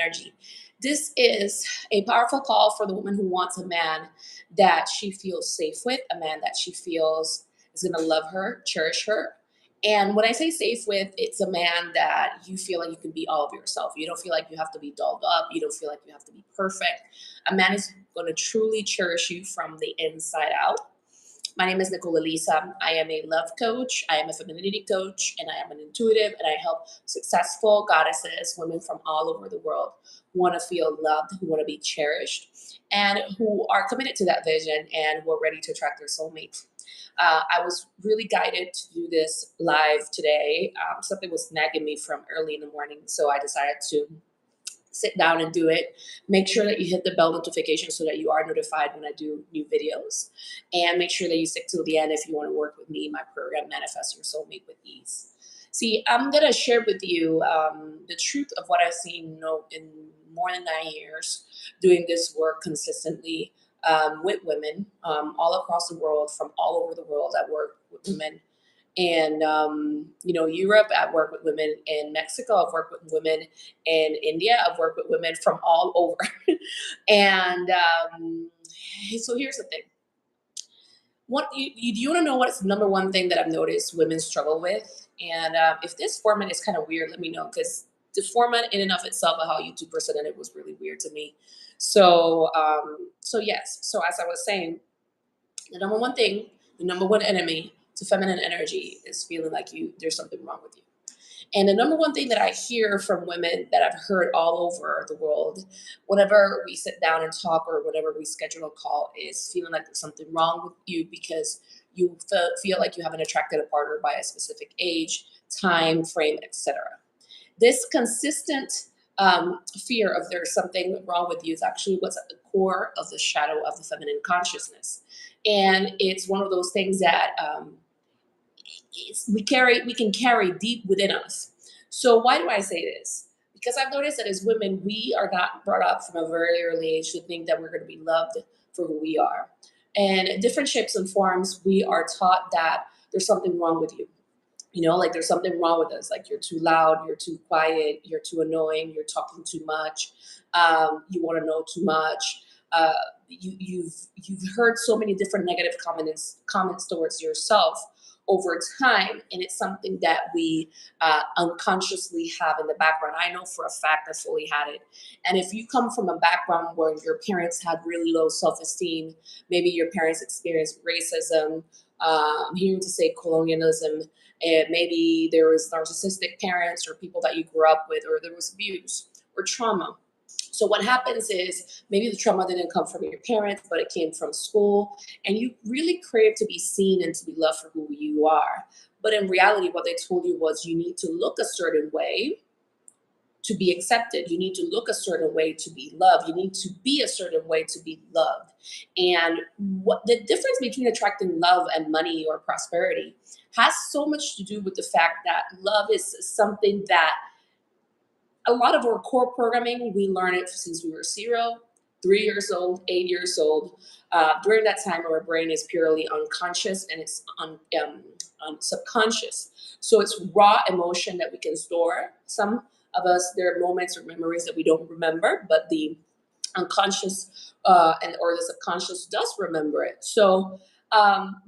energy. This is a powerful call for the woman who wants a man that she feels safe with, a man that she feels is going to love her, cherish her. And when I say safe with, it's a man that you feel like you can be all of yourself. You don't feel like you have to be dolled up. You don't feel like you have to be perfect. A man is going to truly cherish you from the inside out. My name is Nicole Elissa. I am a love coach, I am a femininity coach, and I am an intuitive, and I help successful goddesses, women from all over the world, who want to feel loved, who want to be cherished, and who are committed to that vision and who are ready to attract their soulmate. I was really guided to do this live today. Something was nagging me from early in the morning, so I decided to sit down and do it. Make sure that you hit the bell notification so that you are notified when I do new videos. And make sure that you stick till the end if you want to work with me in my program, Manifest Your Soulmate with Ease. See, I'm going to share with you the truth of what I've seen in more than 9 years doing this work consistently with women all across the world, from all over the world. I work with women and Europe. I've worked with women in Mexico. I've worked with women in India. I've worked with women from all over. And so here's the thing. What you want to know what's the number one thing that I've noticed women struggle with? And if this format is kind of weird, let me know, because the format in and of itself of how YouTube presented it was really weird to me. So yes. So as I was saying, the number one thing, the number one enemy to feminine energy is feeling like there's something wrong with you. And the number one thing that I hear from women that I've heard all over the world, whenever we sit down and talk or whenever we schedule a call, is feeling like there's something wrong with you because you feel like you haven't attracted a partner by a specific age, time, frame, etc. This consistent fear of there's something wrong with you is actually what's at the core of the shadow of the feminine consciousness. And it's one of those things that we can carry deep within us. So why do I say this? Because I've noticed that as women, we are not brought up from a very early age to think that we're going to be loved for who we are. And in different shapes and forms, we are taught that there's something wrong with you. Like there's something wrong with us. Like you're too loud, you're too quiet, you're too annoying, you're talking too much, you want to know too much. You've heard so many different negative comments towards yourself over time, and it's something that we unconsciously have in the background. I know for a fact I fully had it. And if you come from a background where your parents had really low self-esteem, maybe your parents experienced racism, I'm hearing to say colonialism, and maybe there was narcissistic parents or people that you grew up with, or there was abuse or trauma. So what happens is maybe the trauma didn't come from your parents, but it came from school, and you really crave to be seen and to be loved for who you are. But in reality, what they told you was you need to look a certain way to be accepted. You need to look a certain way to be loved. You need to be a certain way to be loved. And what the difference between attracting love and money or prosperity has so much to do with the fact that love is something that a lot of our core programming, we learn it since we were 0, 3 years old, 8 years old. During that time, our brain is purely unconscious and it's subconscious. So it's raw emotion that we can store. Some of us, there are moments or memories that we don't remember, but the unconscious or the subconscious does remember it. So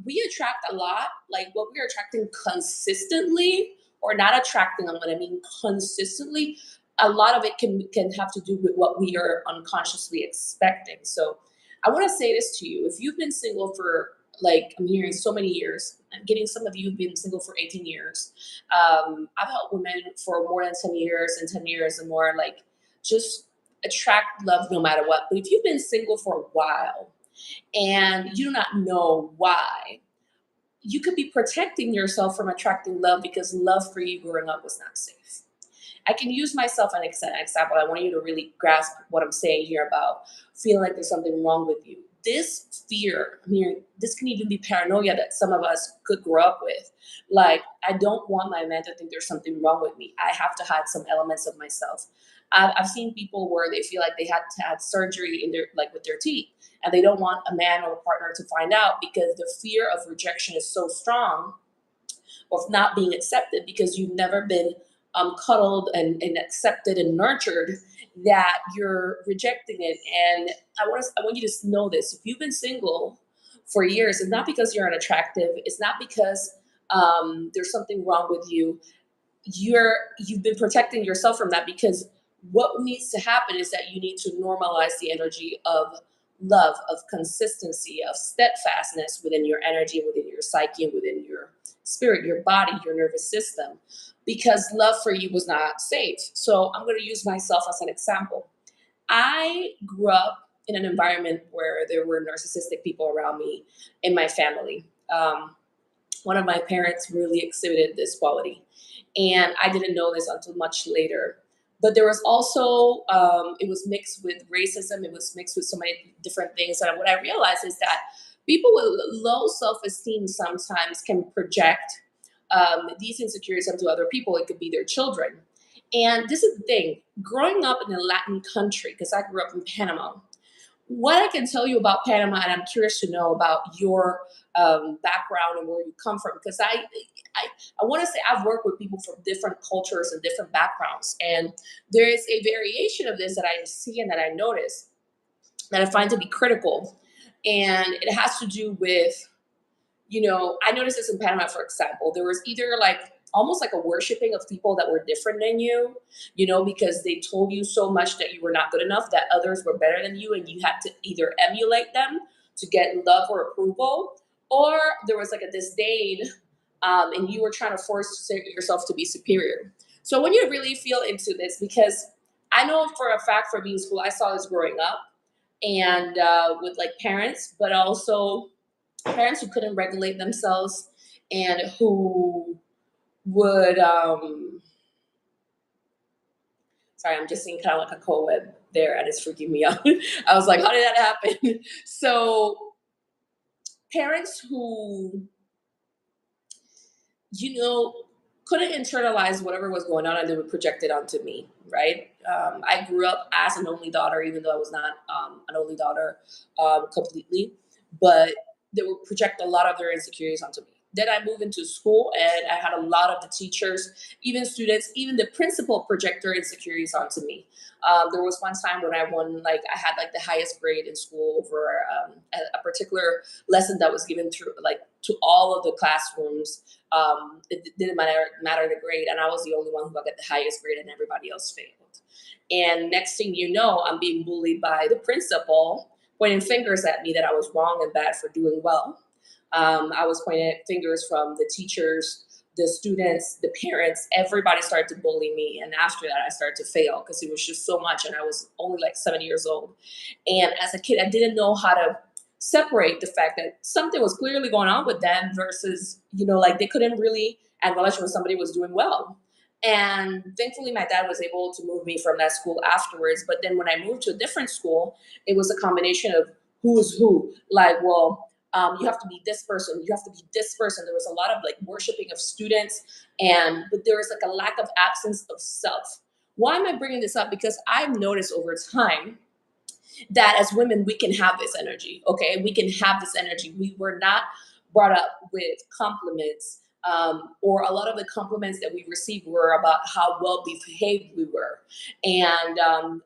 we attract a lot, like what we're attracting consistently, or not attracting, what I mean consistently, a lot of it can have to do with what we are unconsciously expecting. So I want to say this to you. If you've been single for, like, I'm hearing so many years, I'm getting some of you who've been single for 18 years. I've helped women for more than 10 years and 10 years and more, like, just attract love no matter what. But if you've been single for a while and you do not know why, you could be protecting yourself from attracting love because love for you growing up was not safe. I can use myself as an example. I want you to really grasp what I'm saying here about feeling like there's something wrong with you. This fear, this can even be paranoia that some of us could grow up with. Like, I don't want my man to think there's something wrong with me. I have to hide some elements of myself. I've seen people where they feel like they had to have surgery with their teeth, and they don't want a man or a partner to find out because the fear of rejection is so strong, or of not being accepted because you've never been cuddled and accepted and nurtured, that you're rejecting it. And I want you to know this. If you've been single for years, it's not because you're unattractive. It's not because there's something wrong with you. You've been protecting yourself from that, because what needs to happen is that you need to normalize the energy of love, of consistency, of steadfastness within your energy, within your psyche, and within your spirit, your body, your nervous system, because love for you was not safe. So I'm going to use myself as an example. I grew up in an environment where there were narcissistic people around me in my family. One of my parents really exhibited this quality, and I didn't know this until much later. But there was also, it was mixed with racism, it was mixed with so many different things. And what I realized is that people with low self esteem sometimes can project these insecurities onto other people. It could be their children. And this is the thing, growing up in a Latin country, because I grew up in Panama, what I can tell you about Panama, and I'm curious to know about your background and where you come from, because I want to say I've worked with people from different cultures and different backgrounds, and there is a variation of this that I see and that I notice that I find to be critical, and it has to do with, I noticed this in Panama, for example. There was either like almost like a worshiping of people that were different than you, because they told you so much that you were not good enough, that others were better than you, and you had to either emulate them to get love or approval, or there was like a disdain, and you were trying to force yourself to be superior. So when you really feel into this, because I know for a fact from being in school, I saw this growing up, and with like parents, but also parents who couldn't regulate themselves and who would sorry, I'm just seeing kind of like a co-ed there and it's freaking me out. I was like, how did that happen? So parents who, you know, couldn't internalize whatever was going on and they would project it onto me, right? I grew up as an only daughter, even though I was not an only daughter completely, but they would project a lot of their insecurities onto me. Then I moved into school and I had a lot of the teachers, even students, even the principal project their insecurities onto me. There was one time when I had like the highest grade in school over a particular lesson that was given through like to all of the classrooms. It didn't matter the grade, and I was the only one who got the highest grade, and everybody else failed. And next thing you know, I'm being bullied by the principal, pointing fingers at me that I was wrong and bad for doing well. I was pointing fingers from the teachers, the students, the parents. Everybody started to bully me, and after that, I started to fail because it was just so much, and I was only like 7 years old. And as a kid, I didn't know how to separate the fact that something was clearly going on with them versus, like they couldn't really acknowledge when somebody was doing well. And thankfully, my dad was able to move me from that school afterwards. But then when I moved to a different school, it was a combination of who's who. Like, well, you have to be this person, you have to be this person. There was a lot of like worshiping of students, but there was like a lack of absence of self. Why am I bringing this up? Because I've noticed over time that as women we can have this energy. Okay, we can have this energy. We were not brought up with compliments, or a lot of the compliments that we received were about how well behaved we were, and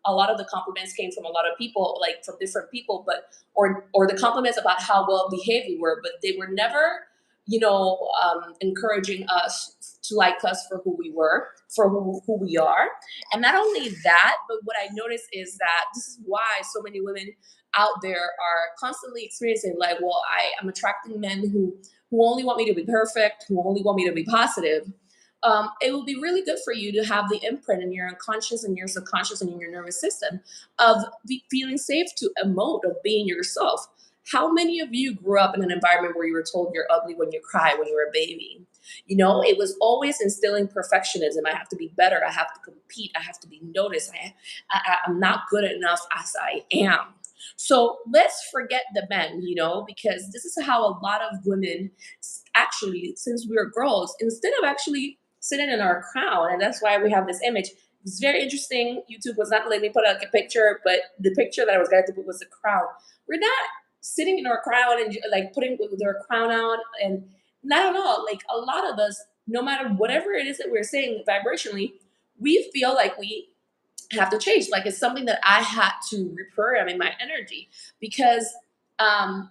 a lot of the compliments came from a lot of people, like from different people, but or the compliments about how well behaved we were, but they were never, encouraging us to like us for who we were, for who we are. And not only that, but what I noticed is that this is why so many women out there are constantly experiencing like, well, I am attracting men who only want me to be perfect, who only want me to be positive. It will be really good for you to have the imprint in your unconscious and your subconscious and in your nervous system of feeling safe to emote, of being yourself. How many of you grew up in an environment where you were told you're ugly when you cry when you were a baby? It was always instilling perfectionism. I have to be better. I have to compete. I have to be noticed. I'm not good enough as I am. So let's forget the men, because this is how a lot of women actually, since we were girls, instead of actually sitting in our crown, and that's why we have this image. It's very interesting. YouTube was not letting me put out a picture, but the picture that I was going to put was the crown. We're not sitting in our crown and like putting their crown on, and not at all. Like a lot of us, no matter whatever it is that we're saying vibrationally, we feel like we have to change. Like it's something that I had to reprogram in my energy because um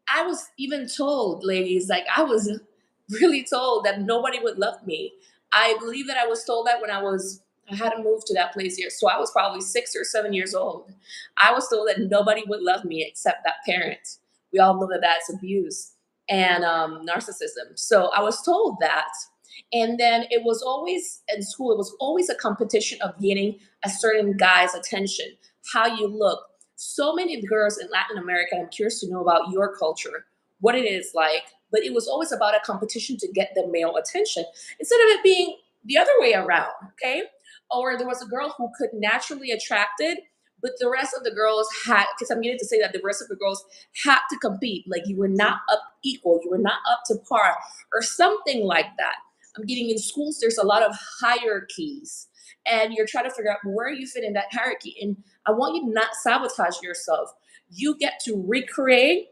I was even told, ladies, like I was really told that nobody would love me. I believe that I was told that when I hadn't moved to that place yet. So I was probably 6 or 7 years old. I was told that nobody would love me except that parent. We all know that that's abuse and narcissism. So I was told that. And then it was always in school, it was always a competition of gaining a certain guy's attention, how you look. So many of the girls in Latin America, I'm curious to know about your culture, what it is like, but it was always about a competition to get the male attention instead of it being the other way around, okay? Or there was a girl who could naturally attract it, but the rest of the girls had, because I'm getting to say that the rest of the girls had to compete. Like you were not up equal, you were not up to par, or something like that. I'm getting in schools, there's a lot of hierarchies, and you're trying to figure out where you fit in that hierarchy. And I want you to not sabotage yourself. You get to recreate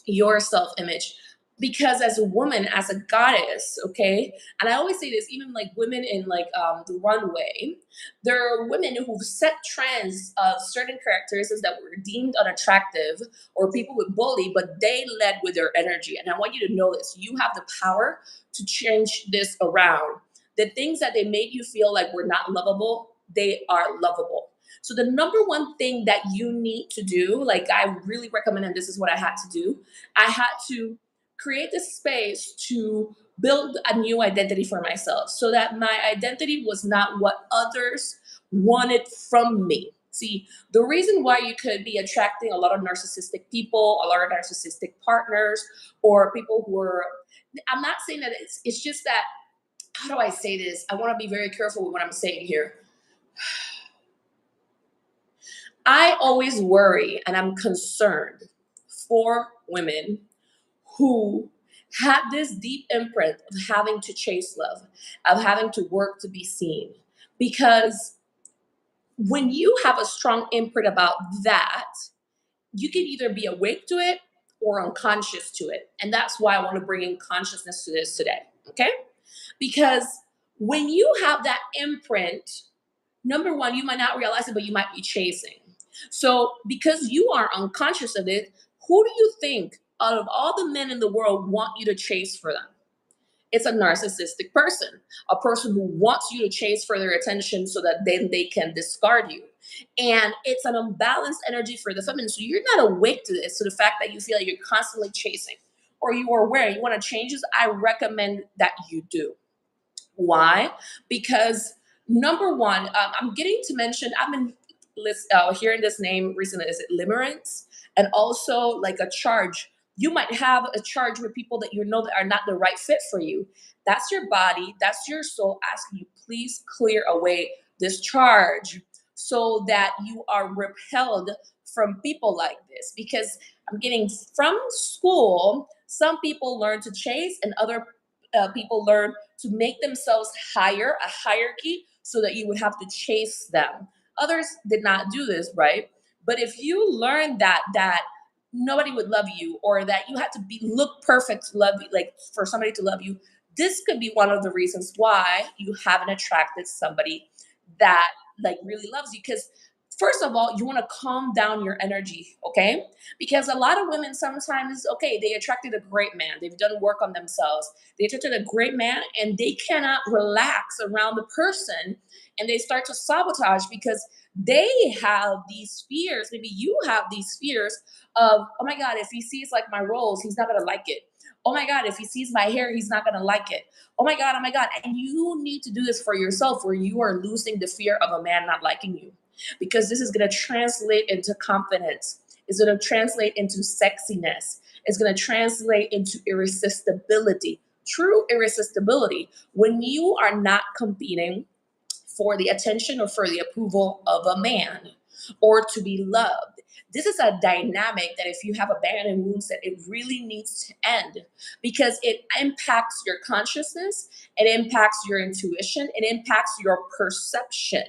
your self image because as a woman, as a goddess, okay, and I always say this, even like women in like the runway, there are women who've set trends of certain characteristics that were deemed unattractive or people would bully, but they led with their energy. And I want you to know this, you have the power to change this around. The things that they made you feel like were not lovable, they are lovable. So the number one thing that you need to do, like I really recommend, and this is what I had to do, I had to create this space to build a new identity for myself so that my identity was not what others wanted from me. See, the reason why you could be attracting a lot of narcissistic people, a lot of narcissistic partners, or people who are, I'm not saying that it's just that, how do I say this? I want to be very careful with what I'm saying here. I always worry and I'm concerned for women who had this deep imprint of having to chase love, of having to work to be seen. Because when you have a strong imprint about that, you can either be awake to it or unconscious to it. And that's why I want to bring in consciousness to this today. Okay? Because when you have that imprint, number one, you might not realize it, but you might be chasing. So, because you are unconscious of it, who do you think out of all the men in the world want you to chase for them? It's a narcissistic person, a person who wants you to chase for their attention so that then they can discard you. And it's an unbalanced energy for the feminine. So, you're not awake to this, to the fact that you feel like you're constantly chasing or you are aware you want to change this. I recommend that you do. Why? Because number one, I'm getting to mention, I've been hearing this name recently. Is it limerence? And also like a charge. You might have a charge with people that you know that are not the right fit for you. That's your body, that's your soul asking you, please clear away this charge so that you are repelled from people like this. Because I'm getting from school, some people learn to chase and other people learn to make themselves higher, a hierarchy, so that you would have to chase them. Others did not do this, right? But if you learn that nobody would love you or that you had to be look perfect to love you, like for somebody to love you, this could be one of the reasons why you haven't attracted somebody that like really loves you. Because first of all, you want to calm down your energy, okay? Because a lot of women sometimes, okay, they attracted a great man, they've done work on themselves, they attracted a great man, and they cannot relax around the person, and they start to sabotage because they have these fears. Maybe you have these fears of, oh my God, if he sees like my rolls, he's not gonna like it. Oh my God, if he sees my hair, he's not gonna like it. Oh my God. And you need to do this for yourself where you are losing the fear of a man not liking you. Because this is gonna translate into confidence. It's gonna translate into sexiness. It's gonna translate into irresistibility. True irresistibility when you are not competing for the attention or for the approval of a man or to be loved. This is a dynamic that if you have abandoned wounds that it really needs to end because it impacts your consciousness, it impacts your intuition, it impacts your perception.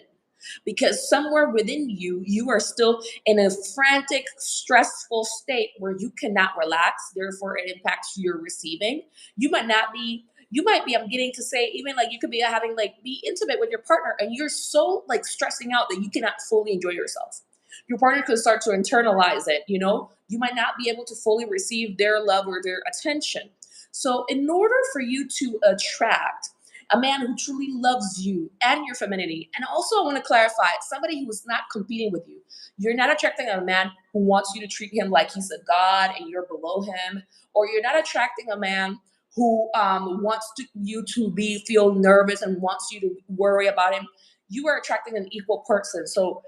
Because somewhere within you, you are still in a frantic, stressful state where you cannot relax. Therefore, it impacts your receiving. You might not be You might be, I'm getting to say, even like you could be having like be intimate with your partner and you're so like stressing out that you cannot fully enjoy yourself. Your partner could start to internalize it, you know? You might not be able to fully receive their love or their attention. So, in order for you to attract a man who truly loves you and your femininity, and also I want to clarify somebody who is not competing with you. You're not attracting a man who wants you to treat him like he's a god and you're below him, or you're not attracting a man who wants you to be feel nervous and wants you to worry about him. You are attracting an equal person. So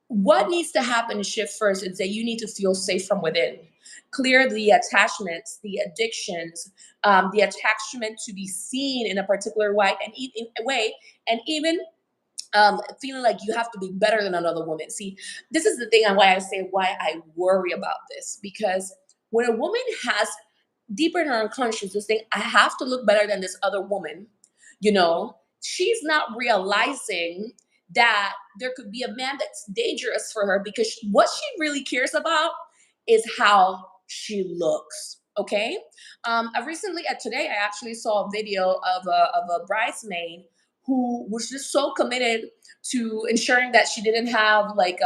what needs to happen and shift first is that you need to feel safe from within. Clear the attachments, the addictions, the attachment to be seen in a particular way, and even feeling like you have to be better than another woman. See, this is the thing and why I say why I worry about this, because when a woman has deeper in her unconscious this thing, I have to look better than this other woman, you know, she's not realizing that there could be a man that's dangerous for her because what she really cares about is how she looks. Okay. I recently, today, I actually saw a video of a bridesmaid who was just so committed to ensuring that she didn't have like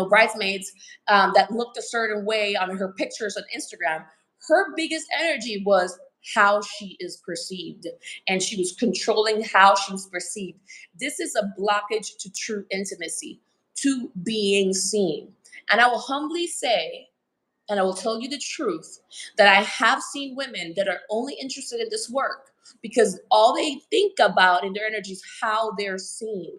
bridesmaids that looked a certain way on her pictures on Instagram. Her biggest energy was how she is perceived, and she was controlling how she's perceived. This is a blockage to true intimacy, to being seen. And I will humbly say, and I will tell you the truth, that I have seen women that are only interested in this work because all they think about in their energy is how they're seen.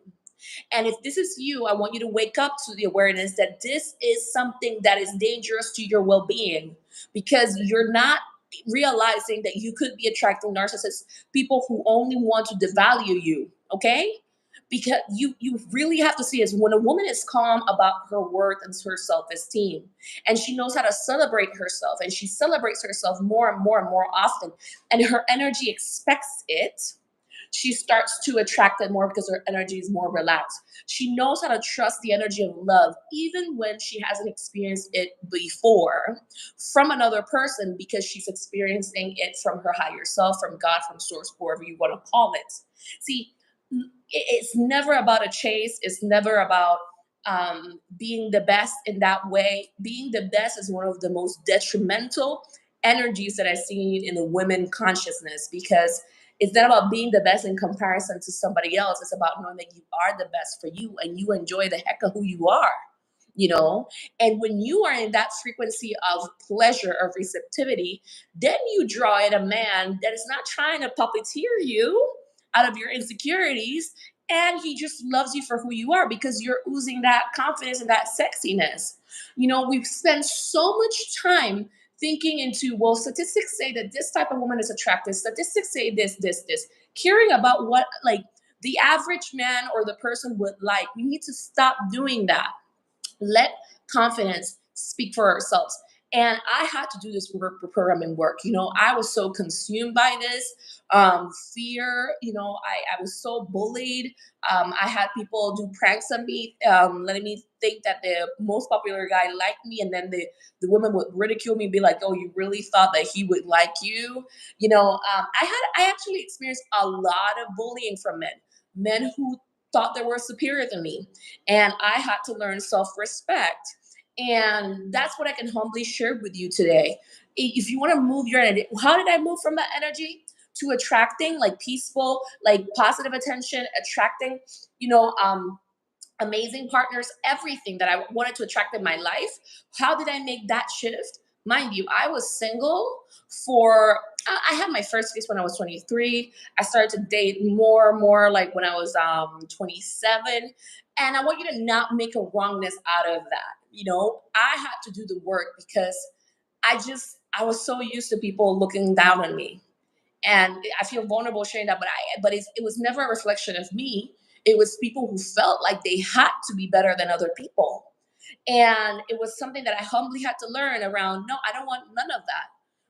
And if this is you, I want you to wake up to the awareness that this is something that is dangerous to your well being, because you're not realizing that you could be attracting narcissists, people who only want to devalue you. Okay. Because you really have to see is when a woman is calm about her worth and her self-esteem, and she knows how to celebrate herself, and she celebrates herself more and more and more often, and her energy expects it, she starts to attract it more because her energy is more relaxed. She knows how to trust the energy of love, even when she hasn't experienced it before from another person, because she's experiencing it from her higher self, from God, from source, whoever you want to call it. See, it's never about a chase. It's never about being the best in that way. Being the best is one of the most detrimental energies that I've seen in the women consciousness, because it's not about being the best in comparison to somebody else. It's about knowing that you are the best for you and you enjoy the heck of who you are, you know? And when you are in that frequency of pleasure, of receptivity, then you draw in a man that is not trying to puppeteer you out of your insecurities. And he just loves you for who you are because you're oozing that confidence and that sexiness. You know, we've spent so much time thinking into, well, statistics say that this type of woman is attractive. Statistics say this, caring about what like the average man or the person would like. We need to stop doing that. Let confidence speak for ourselves. And I had to do this programming work. You know, I was so consumed by this fear. You know, I was so bullied. I had people do pranks on me, letting me think that the most popular guy liked me, and then the woman would ridicule me, be like, "Oh, you really thought that he would like you?" You know, I actually experienced a lot of bullying from men who thought they were superior to me, and I had to learn self-respect. And that's what I can humbly share with you today. If you want to move your energy, how did I move from that energy to attracting like peaceful, like positive attention, attracting, you know, amazing partners, everything that I wanted to attract in my life? How did I make that shift? Mind you, I was single for, I had my first kiss when I was 23. I started to date more like when I was 27. And I want you to not make a wrongness out of that. You know, I had to do the work because I was so used to people looking down on me, and I feel vulnerable sharing that. It was never a reflection of me. It was people who felt like they had to be better than other people, and it was something that I humbly had to learn around. No, I don't want none of that.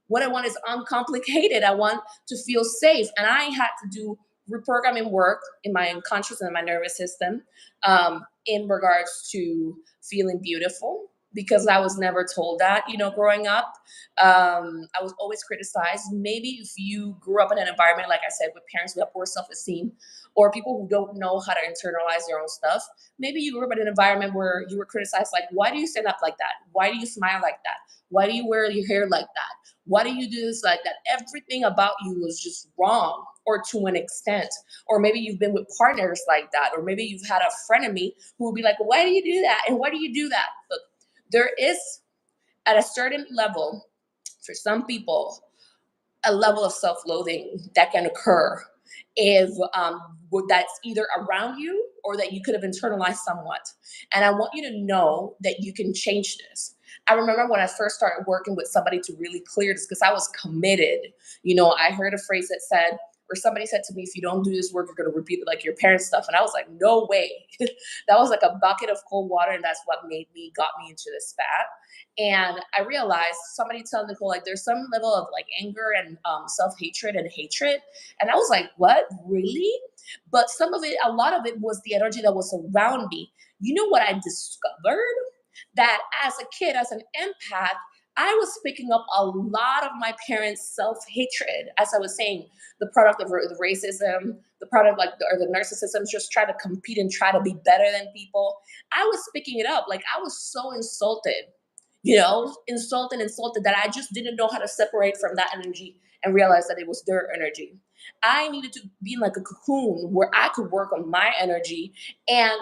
What I want is uncomplicated. I want to feel safe, and I had to do reprogramming work in my unconscious and my nervous system, in regards to feeling beautiful, because I was never told that, growing up. I was always criticized. Maybe if you grew up in an environment, like I said, with parents who have poor self esteem or people who don't know how to internalize their own stuff, maybe you grew up in an environment where you were criticized, like, why do you stand up like that? Why do you smile like that? Why do you wear your hair like that? Why do you do this like that? Everything about you was just wrong, or to an extent. Or maybe you've been with partners like that, or maybe you've had a friend of me who will be like, why do you do that? And why do you do that? Look, there is, at a certain level, for some people, a level of self-loathing that can occur if that's either around you or that you could have internalized somewhat. And I want you to know that you can change this. I remember when I first started working with somebody to really clear this, because I was committed. I heard a phrase that said, or somebody said to me, if you don't do this work, you're going to repeat it like your parents' stuff. And I was like, no way. That was like a bucket of cold water. And that's what got me into this spat. And I realized, somebody told Nicole, like, there's some level of like anger and self-hatred and hatred. And I was like, what? Really? But a lot of it was the energy that was around me. You know what I discovered? That as a kid, as an empath, I was picking up a lot of my parents' self-hatred, as I was saying, the product of the racism, the product or the narcissism, just try to compete and try to be better than people. I was picking it up. Like, I was so insulted, insulted that I just didn't know how to separate from that energy and realize that it was their energy. I needed to be in like a cocoon where I could work on my energy. And,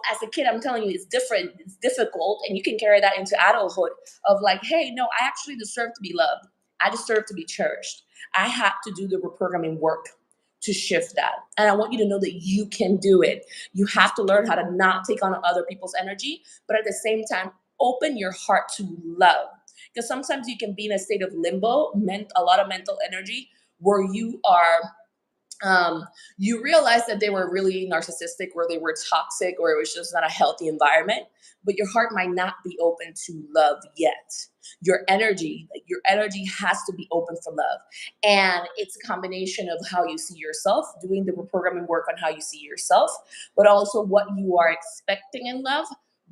as a kid, I'm telling you, it's different, it's difficult, and you can carry that into adulthood of like, hey, no, I actually deserve to be loved. I deserve to be cherished. I have to do the reprogramming work to shift that. And I want you to know that you can do it. You have to learn how to not take on other people's energy, but at the same time, open your heart to love. Because sometimes you can be in a state of limbo, a lot of mental energy, where you realize that they were really narcissistic, or they were toxic, or it was just not a healthy environment, but your heart might not be open to love yet. Your energy has to be open for love. And it's a combination of how you see yourself, doing the reprogramming work on how you see yourself, but also what you are expecting in love.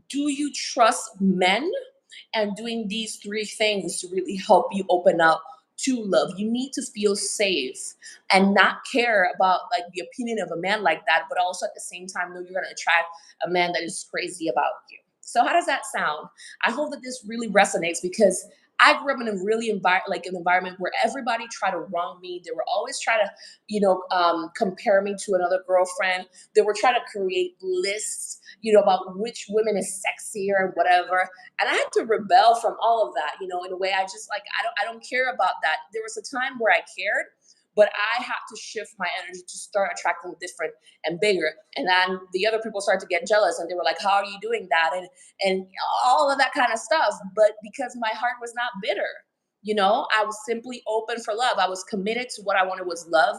Do you trust men? And doing these three things to really help you open up to love. You need to feel safe and not care about like the opinion of a man like that, but also at the same time know you're going to attract a man that is crazy about you. So how does that sound? I hope that this really resonates, because I grew up in a really an environment where everybody tried to wrong me. They were always trying to, compare me to another girlfriend. They were trying to create lists, about which women is sexier and whatever. And I had to rebel from all of that, in a way. I just like, I don't care about that. There was a time where I cared, but I had to shift my energy to start attracting different and bigger. And then the other people started to get jealous, and they were like, how are you doing that? And all of that kind of stuff. But because my heart was not bitter, I was simply open for love. I was committed to what I wanted was love,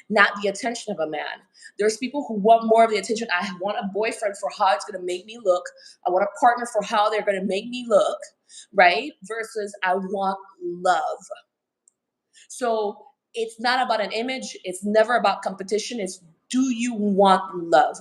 not the attention of a man. There's people who want more of the attention. I want a boyfriend for how it's going to make me look. I want a partner for how they're going to make me look, right? Versus I want love. So it's not about an image. It's never about competition. It's, do you want love?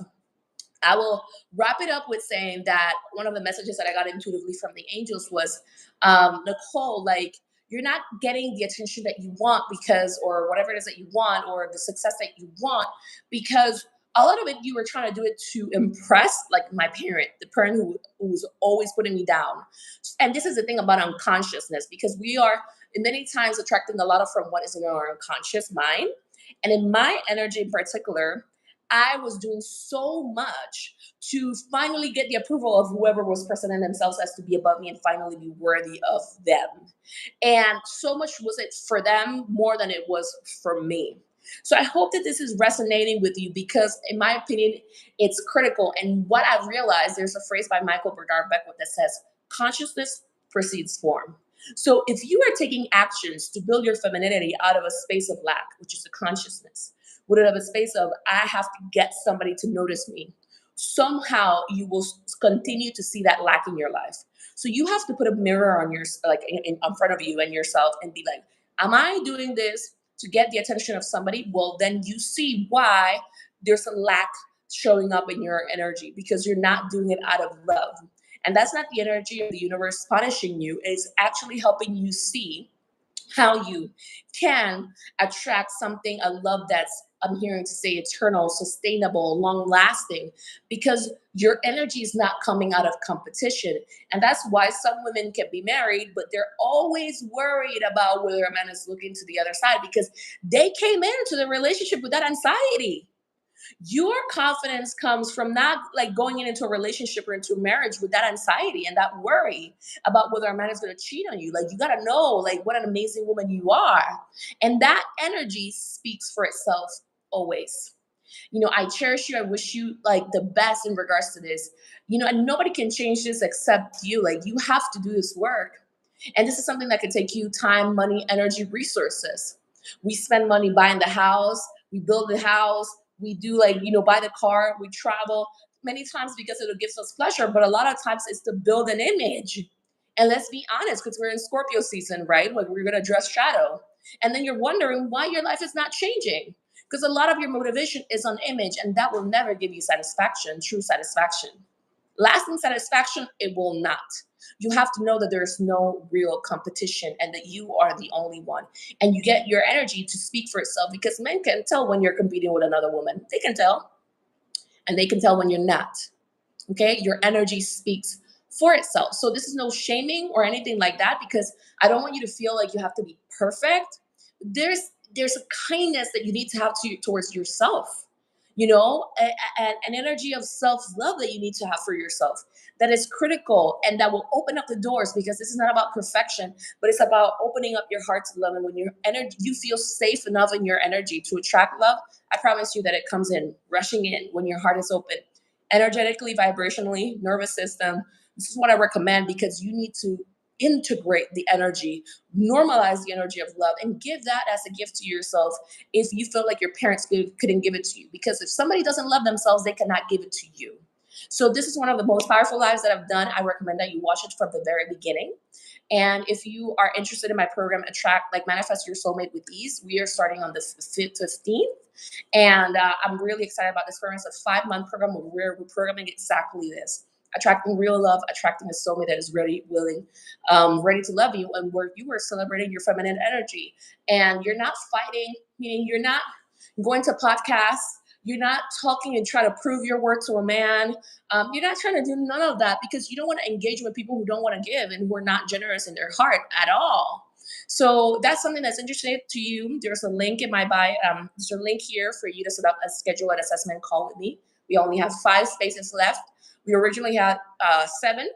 I will wrap it up with saying that one of the messages that I got intuitively from the angels was, Nicole, like, you're not getting the attention that you want because, or whatever it is that you want, or the success that you want, because a lot of it you were trying to do it to impress, like my parent, the parent who was always putting me down. And this is the thing about unconsciousness, because we are many times attracting a lot of from what is in our unconscious mind. And in my energy in particular, I was doing so much to finally get the approval of whoever was presenting themselves as to be above me and finally be worthy of them. And so much was it for them more than it was for me. So I hope that this is resonating with you, because in my opinion, it's critical. And what I've realized, there's a phrase by Michael Bernard Beckwith that says, consciousness precedes form. So if you are taking actions to build your femininity out of a space of lack, which is the consciousness, would it have a space of, I have to get somebody to notice me, somehow you will continue to see that lack in your life. So you have to put a mirror on your, like in front of you and yourself, and be like, am I doing this to get the attention of somebody? Well, then you see why there's a lack showing up in your energy, because you're not doing it out of love. And that's not the energy of the universe punishing you. It's actually helping you see how you can attract something, a love that's, I'm hearing to say, eternal, sustainable, long lasting, because your energy is not coming out of competition. And that's why some women can be married, but they're always worried about whether a man is looking to the other side because they came into the relationship with that anxiety. Your confidence comes from not like going into a relationship or into a marriage with that anxiety and that worry about whether a man is going to cheat on you. Like, you got to know like what an amazing woman you are, and that energy speaks for itself always. I cherish you. I wish you like the best in regards to this. And nobody can change this except you. Like, you have to do this work. And this is something that can take you time, money, energy, resources. We spend money buying the house, we build the house, we do like, buy the car, we travel many times because it gives us pleasure. But a lot of times it's to build an image. And let's be honest, because we're in Scorpio season, right? Like, we're going to address shadow. And then you're wondering why your life is not changing, because a lot of your motivation is on image, and that will never give you satisfaction, true satisfaction. Lasting satisfaction, it will not. You have to know that there's no real competition and that you are the only one. And you get your energy to speak for itself, because men can tell when you're competing with another woman. They can tell. And they can tell when you're not. Okay? Your energy speaks for itself. So this is no shaming or anything like that, because I don't want you to feel like you have to be perfect. There's a kindness that you need to have towards yourself, and an energy of self-love that you need to have for yourself, that is critical and that will open up the doors, because this is not about perfection, but it's about opening up your heart to love. And when your energy, you feel safe enough in your energy to attract love, I promise you that it comes in rushing in when your heart is open, energetically, vibrationally, nervous system. This is what I recommend, because you need to integrate the energy, normalize the energy of love, and give that as a gift to yourself if you feel like your parents couldn't give it to you. Because if somebody doesn't love themselves, they cannot give it to you. So this is one of the most powerful lives that I've done. I recommend that you watch it from the very beginning. And if you are interested in my program, Attract, like Manifest Your Soulmate with Ease, we are starting on the 15th. And I'm really excited about this program. It's a 5-month program where we're programming exactly this: attracting real love, attracting a soulmate that is ready, willing, ready to love you, and where you are celebrating your feminine energy. And you're not fighting, meaning you're not going to podcasts, you're not talking and trying to prove your worth to a man. You're not trying to do none of that, because you don't want to engage with people who don't want to give and who are not generous in their heart at all. So that's something that's interesting to you. There's a link in my bio. There's a link here for you to set up a schedule an assessment call with me. We only have 5 spaces left. We originally had 7,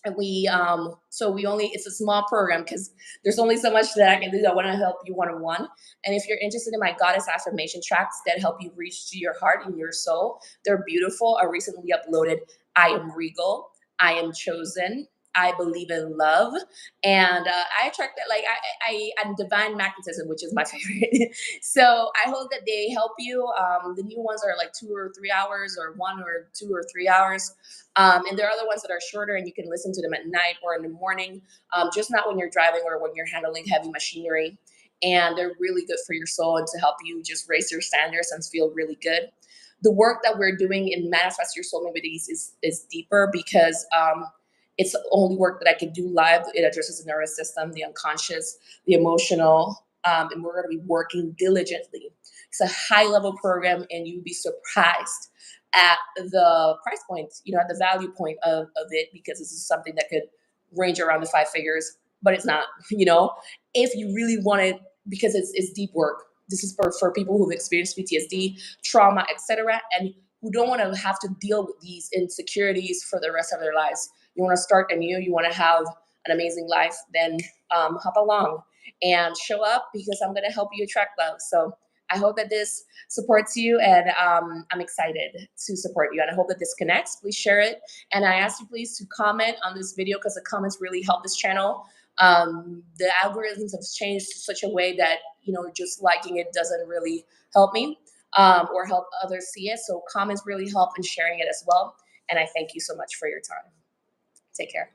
and we only, it's a small program because there's only so much that I can do. I want to help you one-on-one. And if you're interested in my goddess affirmation tracks that help you reach to your heart and your soul, they're beautiful. I recently uploaded I Am Regal, I Am Chosen, I Believe in Love, and I attract that, like, I'm Divine Magnetism, which is my favorite. So I hope that they help you. The new ones are like 2 or 3 hours, or 1 or 2 or 3 hours. And there are other ones that are shorter, and you can listen to them at night or in the morning, just not when you're driving or when you're handling heavy machinery. And they're really good for your soul and to help you just raise your standards and feel really good. The work that we're doing in Manifest Your Soulmate with Ease is deeper, because it's the only work that I can do live. It addresses the nervous system, the unconscious, the emotional, and we're going to be working diligently. It's a high level program, and you'd be surprised at the price point, at the value point of it, because this is something that could range around the 5 figures, but it's not, if you really want it, because it's deep work. This is for people who've experienced PTSD, trauma, etc., and who don't want to have to deal with these insecurities for the rest of their lives. You want to start anew, you want to have an amazing life, then hop along and show up, because I'm going to help you attract love. So I hope that this supports you, and I'm excited to support you. And I hope that this connects. Please share it. And I ask you please to comment on this video, because the comments really help this channel. The algorithms have changed to such a way that, just liking it doesn't really help me or help others see it. So comments really help in sharing it as well. And I thank you so much for your time. Take care.